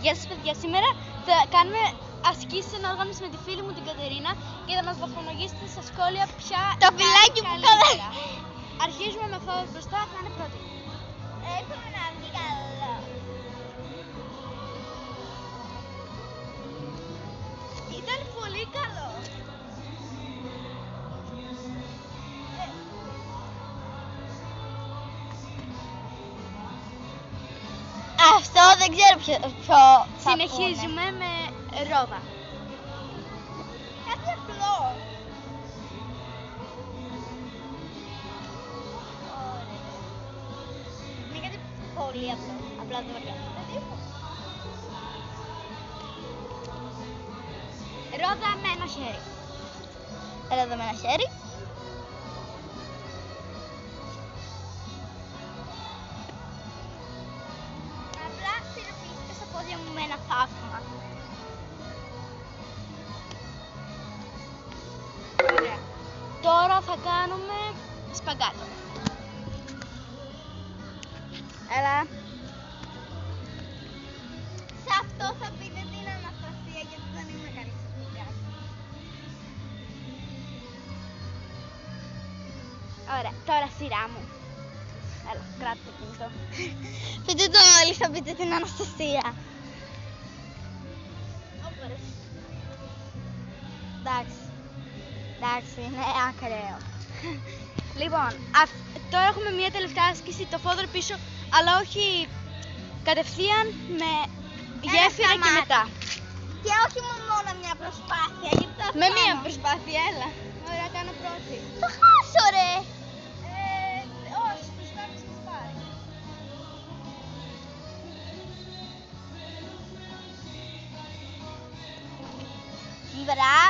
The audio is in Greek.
Γεια σας παιδιά, σήμερα θα κάνουμε ασκήσεις ενόργανωσης με τη φίλη μου την Κατερίνα και θα μας βαθμολογήσετε στα σχόλια ποια το είναι φυλάκι που καλύτερα. Αρχίζουμε με αυτό μπροστά, θα είναι πρώτη. Εύχομαι να βγει καλό. Ήταν πολύ καλό. Αυτό δεν ξέρω ποιο θα Συνεχίζουμε με ρόδα. Κάτι απλό. Είναι κάτι πολύ απλό. Απλά δεν βαριά. Ρόδα με ένα χέρι. Ρόδα με ένα χέρι. Απλά χειροποίηστηκα στα πόδια μου με ένα θαύμα. Ωραία. Τώρα θα κάνουμε σπαγκάτο. Έλα. Σε αυτό θα πείτε την Αναστασία γιατί δεν είμαι καλή στο σπαγκάτι. Ωραία, τώρα σειρά μου. Έλα, κράτη το κινητό. Πείτε το όλοι, θα πείτε την Αναστασία. Εντάξει, είναι ακραίο. Λοιπόν, τώρα έχουμε μια τελευταία άσκηση, το φόδρο πίσω, αλλά όχι κατευθείαν με γέφυρα και σταμάτη. μετά. Και όχι μόνο μια προσπάθεια, γιατί θα Με χάνω. μία προσπάθεια, έλα. Ωραία, κάνω πρώτη. Θα χάσω ρε. Όχι, προσπάθησε να πάρει. Μπράβο.